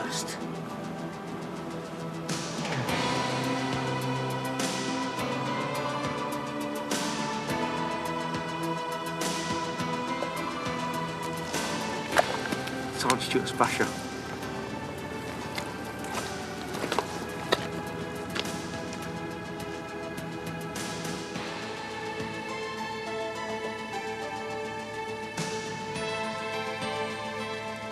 first. Sergeant Stuart's basher.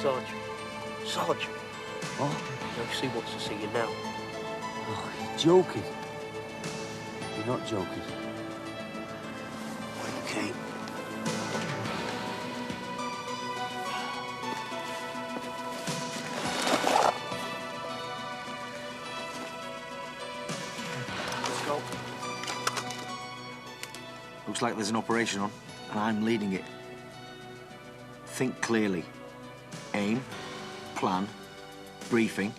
Sarge. Sarge. What? LC wants to see you now. Oh, you're joking. You're not joking. Okay. Let's go. Looks like there's an operation on, and I'm leading it. Think clearly. Aim, plan, briefing,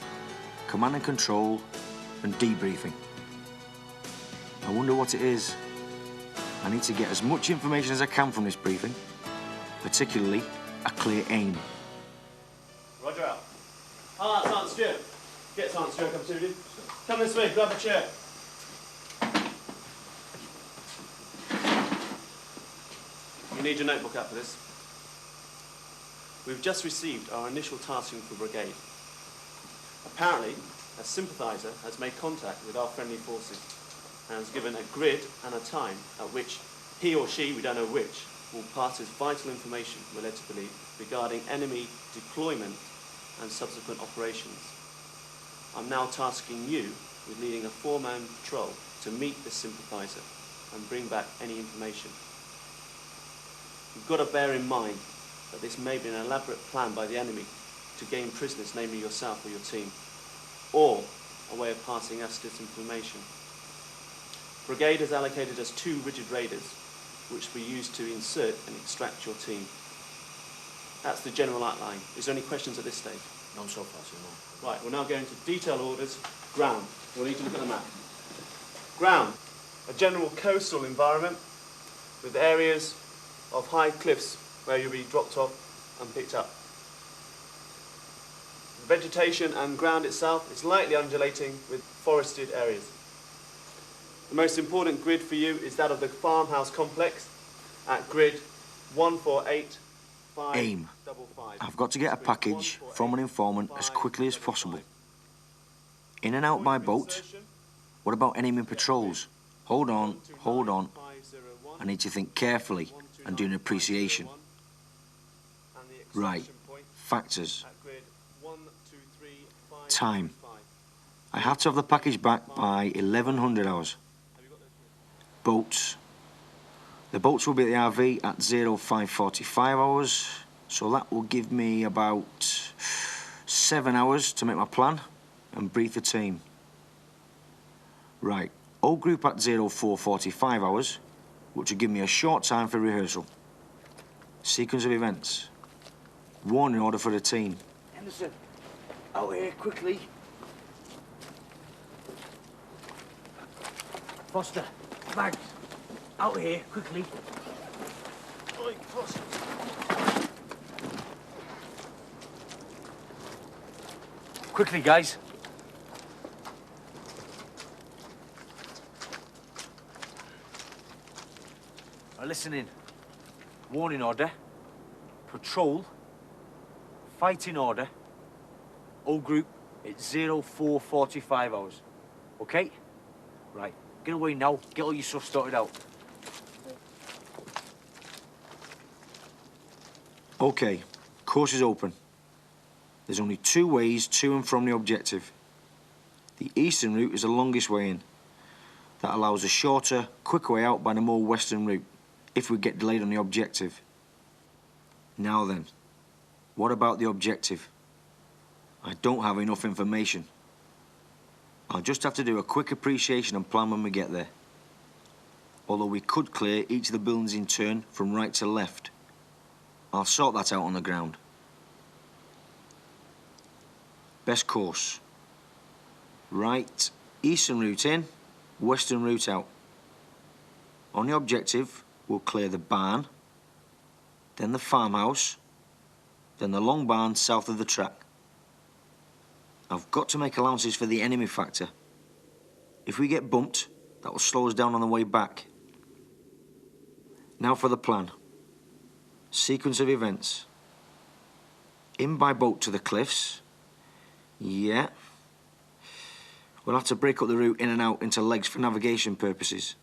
command and control, and debriefing. I wonder what it is. I need to get as much information as I can from this briefing, particularly a clear aim. Roger out. Ah, Sergeant Stewart. Get Sergeant Stewart, come to you. Come this way, grab a chair. You need your notebook out for this. We've just received our initial tasking for brigade. Apparently, a sympathiser has made contact with our friendly forces and has given a grid and a time at which he or she, we don't know which, will pass us vital information, we're led to believe, regarding enemy deployment and subsequent operations. I'm now tasking you with leading a 4-man patrol to meet this sympathiser and bring back any information. You've got to bear in mind that this may be an elaborate plan by the enemy to gain prisoners, namely yourself or your team, or a way of passing us this information. Brigade has allocated us 2 rigid raiders, which we use to insert and extract your team. That's the general outline. Is there any questions at this stage? None so far, sir, no. Right, we're now going to detail orders. Ground. We'll need to look at the map. Ground. A general coastal environment with areas of high cliffs where you'll be dropped off and picked up. The vegetation and ground itself is lightly undulating with forested areas. The most important grid for you is that of the farmhouse complex at grid 148555. Aim. I've got to get a package from an informant as quickly as possible. In and out by boat? What about enemy patrols? Hold on, hold on. I need to think carefully and do an appreciation. Right, factors. Time. I have to have the package back by 1100 hours. Boats. The boats will be at the RV at 0545 hours, so that will give me about 7 hours to make my plan and brief the team. Right, O group at 0445 hours, which will give me a short time for rehearsal. Sequence of events. Warning order for the team. Henderson, out here, quickly. Foster, bags, out here, quickly. Oi, Foster. Quickly, guys. Now listen in. Warning order. Patrol. Fighting order. O group, it's 0445 hours. Okay? Right. Get away now. Get all your stuff sorted out. Okay, course is open. There's only 2 ways to and from the objective. The eastern route is the longest way in. That allows a shorter, quicker way out by the more western route, if we get delayed on the objective. Now then, what about the objective? I don't have enough information. I'll just have to do a quick appreciation and plan when we get there. Although we could clear each of the buildings in turn from right to left. I'll sort that out on the ground. Best course. Right, eastern route in, western route out. On the objective, we'll clear the barn, then the farmhouse, then the long barn south of the track. I've got to make allowances for the enemy factor. If we get bumped, that will slow us down on the way back. Now for the plan. Sequence of events. In by boat to the cliffs. Yeah. We'll have to break up the route in and out into legs for navigation purposes.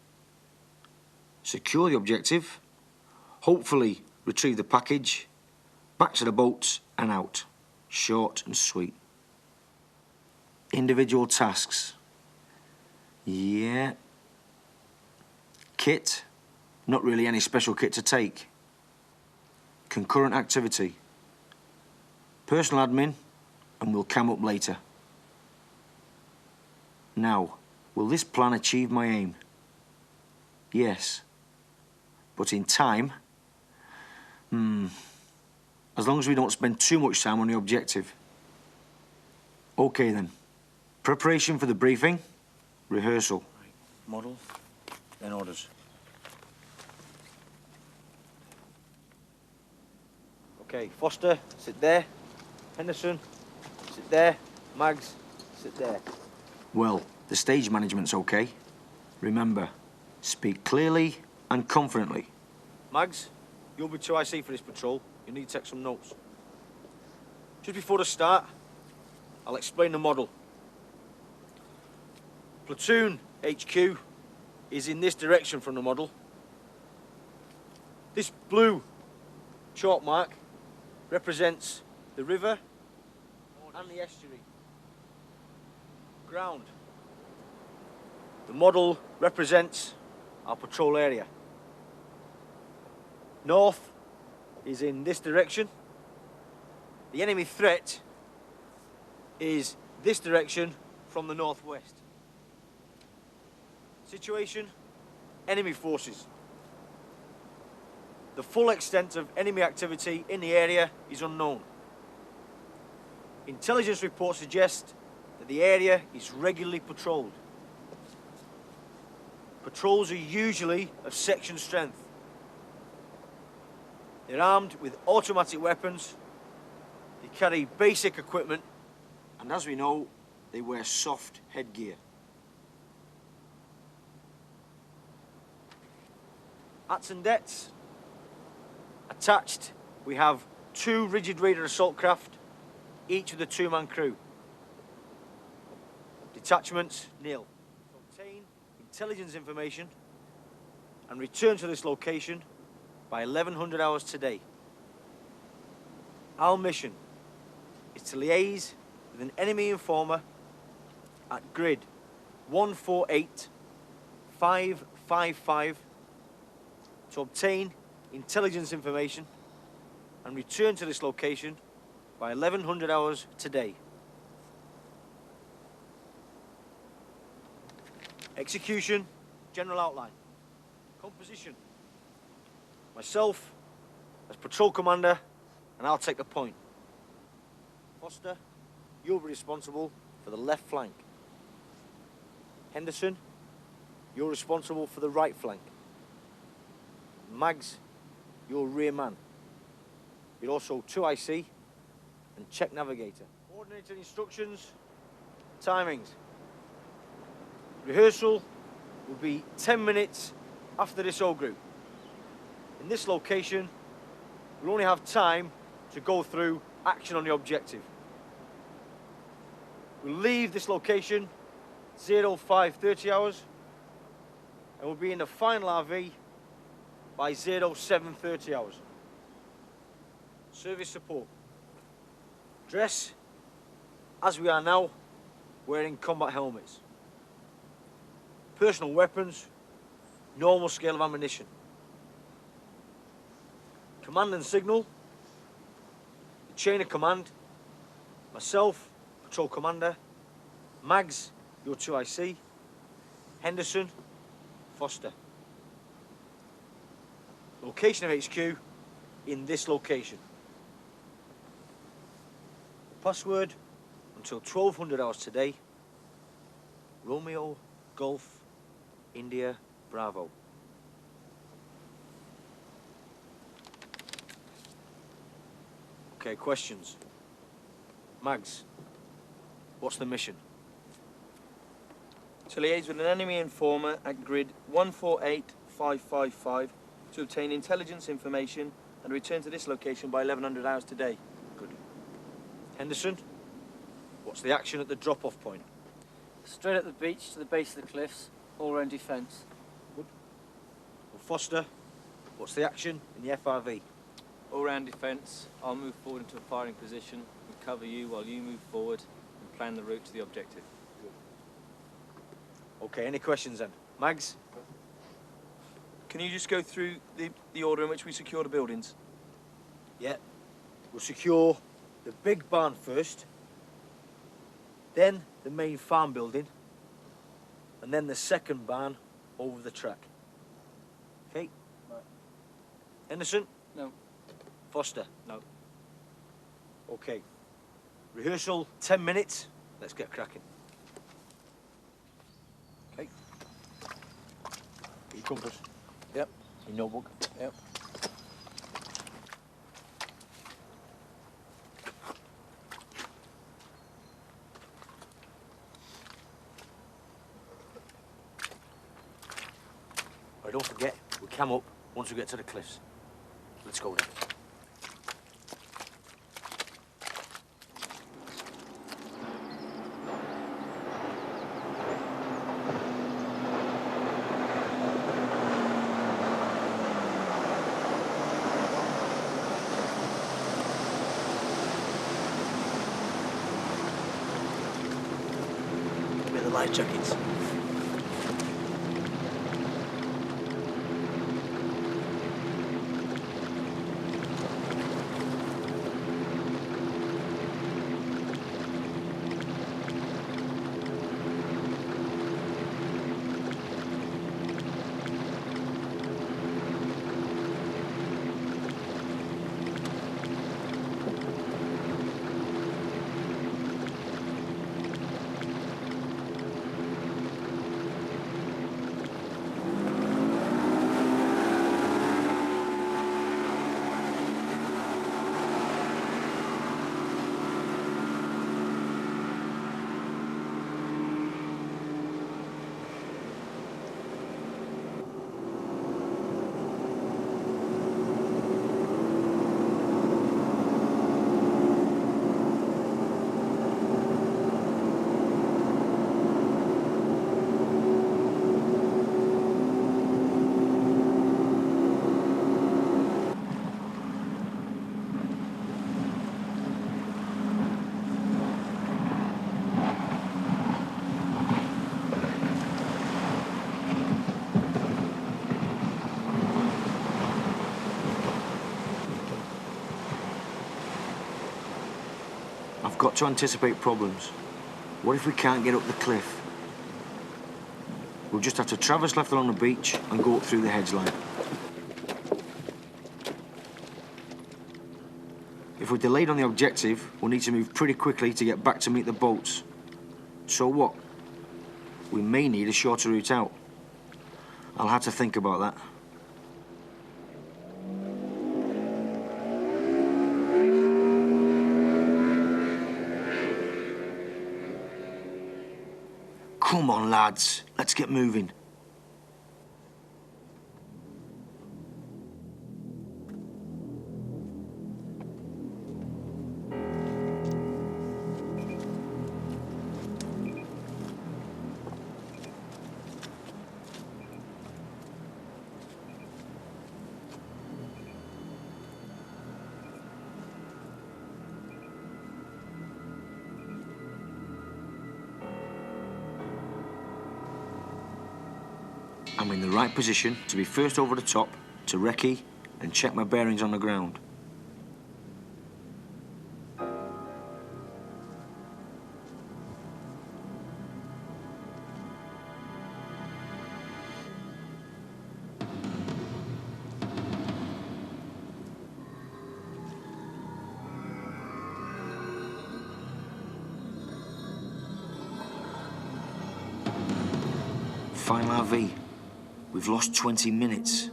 Secure the objective. Hopefully retrieve the package. Back to the boats and out. Short and sweet. Individual tasks. Yeah. Kit. Not really any special kit to take. Concurrent activity. Personal admin, and we'll cam up later. Now, will this plan achieve my aim? Yes. But in time? As long as we don't spend too much time on the objective. Okay then. Preparation for the briefing. Rehearsal. Right. Model, then orders. Okay, Foster, sit there. Henderson, sit there. Mags, sit there. Well, the stage management's okay. Remember, speak clearly and confidently. Mags, you'll be 2IC for this patrol. You need to take some notes. Just before the start, I'll explain the model. Platoon HQ is in this direction from the model. This blue chalk mark represents the river and the estuary. Ground. The model represents our patrol area. North is in this direction. The enemy threat is this direction from the northwest. Situation, enemy forces. The full extent of enemy activity in the area is unknown. Intelligence reports suggest that the area is regularly patrolled. Patrols are usually of section strength. They're armed with automatic weapons, they carry basic equipment, And as we know, they wear soft headgear. Ats and debts. Attached, we have 2 rigid raider assault craft, each with a 2-man crew. Detachments, nil. Obtain intelligence information and return to this location by 1100 hours today. Our mission is to liaise with an enemy informer at grid 148555 to obtain intelligence information and return to this location by 1100 hours today. Execution, general outline. Composition. Myself as patrol commander, and I'll take the point. Foster, you'll be responsible for the left flank. Henderson, you're responsible for the right flank. Mags, you're rear man. You're also 2IC and check navigator. Coordinated instructions, timings. Rehearsal will be 10 minutes after this O group. In this location, we'll only have time to go through action on the objective. We'll leave this location 0530 hours and we'll be in the final RV by 0730 hours. Service support. Dress as we are now, wearing combat helmets. Personal weapons, normal scale of ammunition. Command and signal, the chain of command, myself, patrol commander, Mags, your 2IC, Henderson, Foster. Location of HQ in this location. Password until 1200 hours today, Romeo, Golf, India, Bravo. Okay, questions. Mags, What's the mission? To liaise with an enemy informer at grid 148555 to obtain intelligence information and return to this location by 1100 hours today. Good. Henderson? What's the action at the drop-off point? Straight up the beach to the base of the cliffs, all round defence. Well, Foster? What's the action in the FRV? All round defence, I'll move forward into a firing position and cover you while you move forward and plan the route to the objective. Okay, any questions then? Mags? Can you just go through the order in which we secure the buildings? Yeah. We'll secure the big barn first, then the main farm building, and then the second barn over the track. Okay? Right. Henderson? No. Foster? No. Okay. Rehearsal, 10 minutes. Let's get cracking. Okay. Get your compass. Yep. Your notebook. Yep. Right, don't forget, we'll cam up once we get to the cliffs. Let's go then. Where are the life jackets? I've got to anticipate problems. What if we can't get up the cliff? We'll just have to traverse left along the beach and go up through the hedge line. If we're delayed on the objective, we'll need to move pretty quickly to get back to meet the boats. So what? We may need a shorter route out. I'll have to think about that. Come on, lads. Let's get moving. I'm in the right position to be first over the top, to recce and check my bearings on the ground. Final RV. We've lost 20 minutes.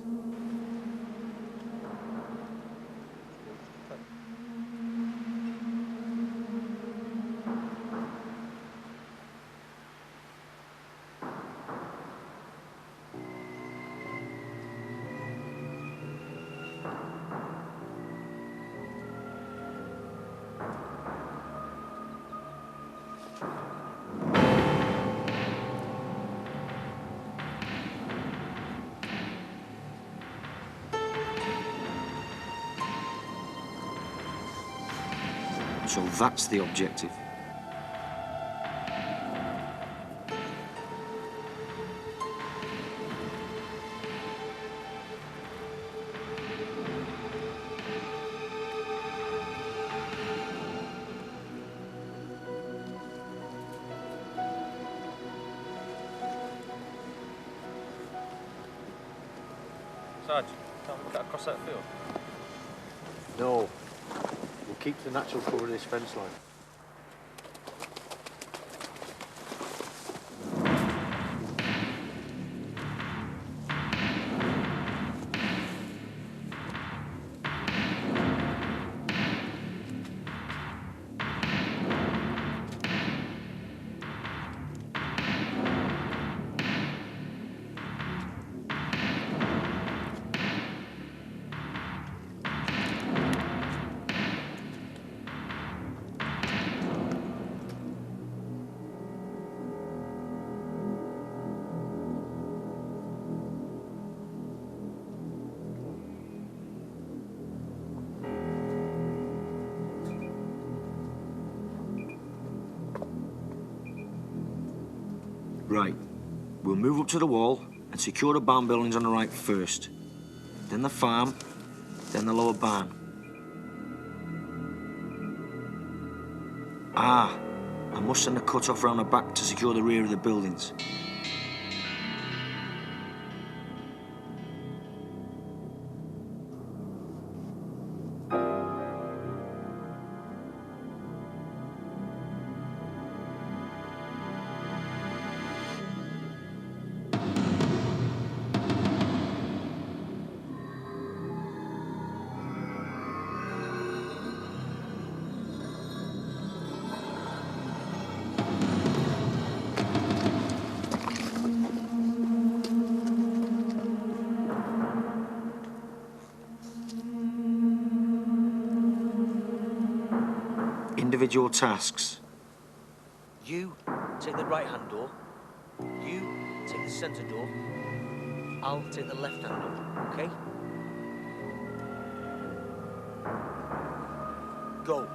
So that's the objective. Sarge, can't we cut across that field? No. We'll keep the natural cover of this fence line. Right. We'll move up to the wall and secure the barn buildings on the right first. Then the farm, then the lower barn. Ah, I must send a cut-off round the back to secure the rear of the buildings. Individual tasks. You take the right-hand door. You take the centre door. I'll take the left-hand door, okay? Go.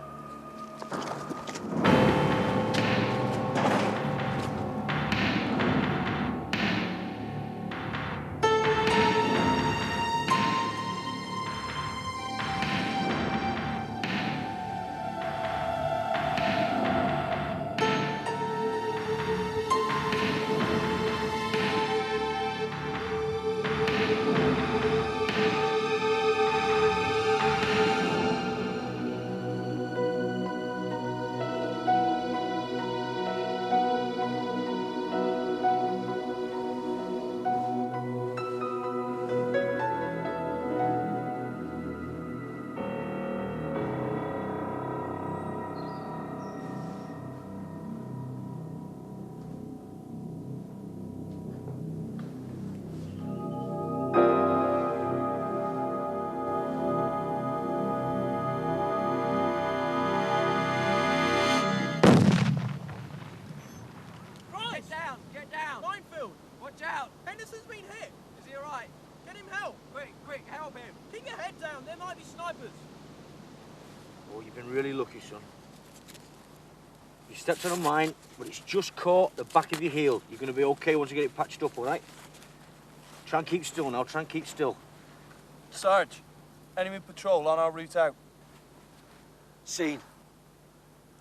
Get down! Minefield! Watch out! Henderson's been hit! Is he alright? Get him help! Quick, help him! Keep your head down, there might be snipers! Oh, you've been really lucky, son. You stepped on a mine, but it's just caught the back of your heel. You're going to be okay once you get it patched up, all right? Try and keep still now, try and keep still. Sarge, enemy patrol on our route out. Scene.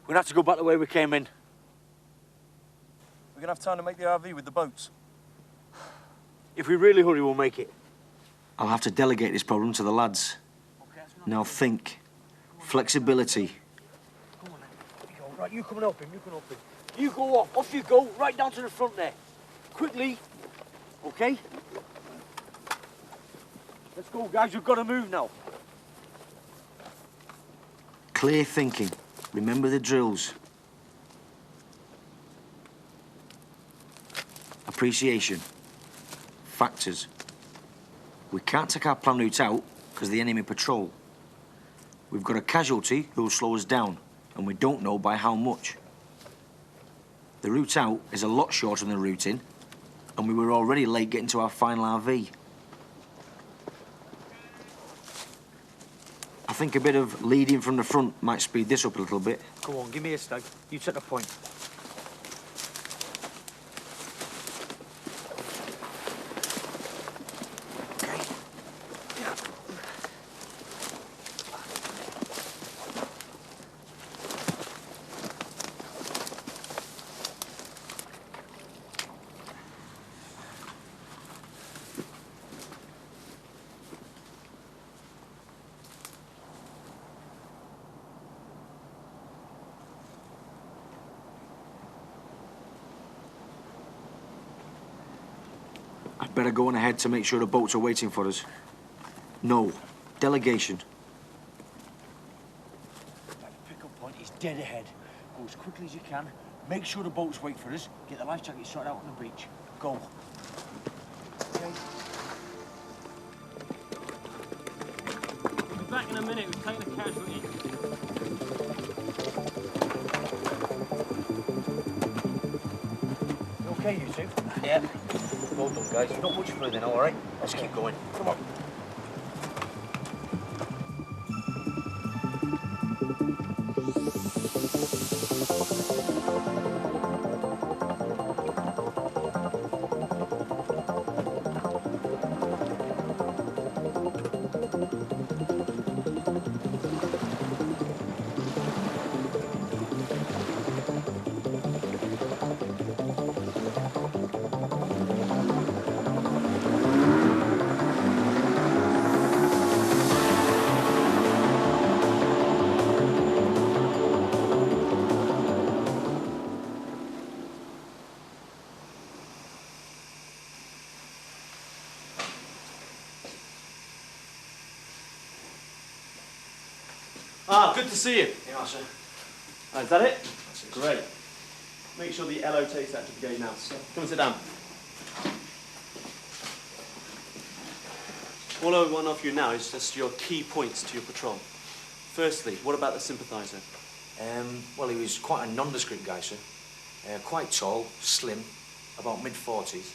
We're going to have to go back the way we came in. We're going to have time to make the RV with the boats. If we really hurry, we'll make it. I'll have to delegate this problem to the lads. Now think. Flexibility. Come on, then. Here you go. Right, you come and help him, you can help him. You go off you go, right down to the front there. Quickly, okay? Let's go, guys, we've got to move now. Clear thinking. Remember the drills. Appreciation. Factors. We can't take our plan route out because of the enemy patrol. We've got a casualty who will slow us down, and we don't know by how much. The route out is a lot shorter than the route in, and we were already late getting to our final RV. I think a bit of leading from the front might speed this up a little bit. Come on, give me a stag. You take the point. Okay. Yeah. I'd better go on ahead to make sure the boats are waiting for us. No. Delegation. That pick-up point is dead ahead. Go as quickly as you can. Make sure the boats wait for us. Get the life jackets sorted out on the beach. Go. Okay. Be back in a minute. We've taken a casualty. You okay, you two? Yeah. Well done, guys. Not much further now, all right? Let's keep going. Come on. Ah, good to see you. Yeah, sir. Is that it? That's it. Great. Make sure the LO takes that to brigade now. Come and sit down. All I want off you now is just your key points to your patrol. Firstly, what about the sympathiser? Well, he was quite a nondescript guy, sir. Quite tall, slim, about mid-40s.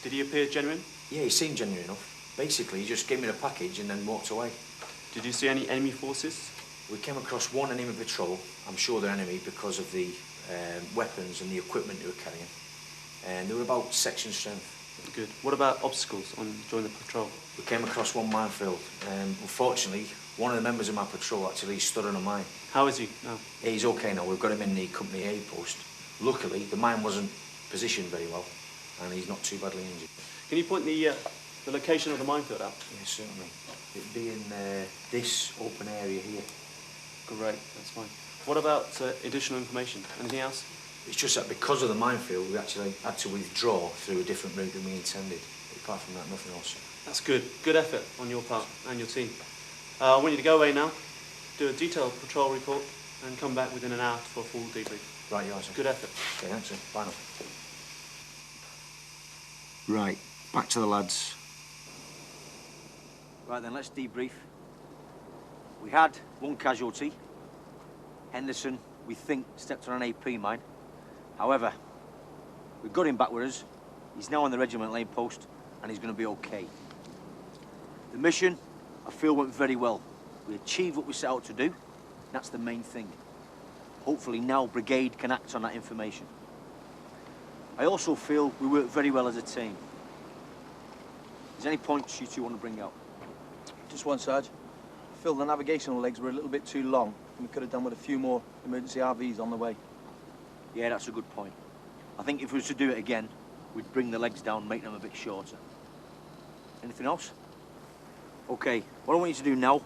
Did he appear genuine? Yeah, he seemed genuine enough. Basically, he just gave me the package and then walked away. Did you see any enemy forces? We came across one enemy patrol. I'm sure they're enemy because of the weapons and the equipment they were carrying. And they were about section strength. Good. What about obstacles on during the patrol? We came across one minefield. Unfortunately, one of the members of my patrol actually stood on a mine. How is he now? Yeah, he's okay now. We've got him in the company A post. Luckily, the mine wasn't positioned very well, and he's not too badly injured. Can you point the location of the minefield out? Yeah, certainly. It'd be in this open area here. Great, that's fine. What about additional information? Anything else? It's just that because of the minefield, we actually had to withdraw through a different route than we intended. Apart from that, nothing else. That's good. Good effort on your part and your team. I want you to go away now, do a detailed patrol report, and come back within an hour for a full debrief. Right, you are, sir. Good effort. Okay, thanks, sir. Bye now. Right, back to the lads. Right then, let's debrief. We had one casualty. Henderson, we think, stepped on an AP mine. However, we got him back with us. He's now on the regiment lane post, and he's going to be okay. The mission, I feel, went very well. We achieved what we set out to do. That's the main thing. Hopefully now Brigade can act on that information. I also feel we worked very well as a team. Is there any points you two want to bring out? Just one, Sarge. I feel the navigational legs were a little bit too long, and we could have done with a few more emergency RVs on the way. Yeah, that's a good point. I think if we were to do it again, we'd bring the legs down, make them a bit shorter. Anything else? Okay, what I want you to do now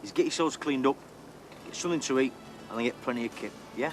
is get yourselves cleaned up, get something to eat, and then get plenty of kit, yeah?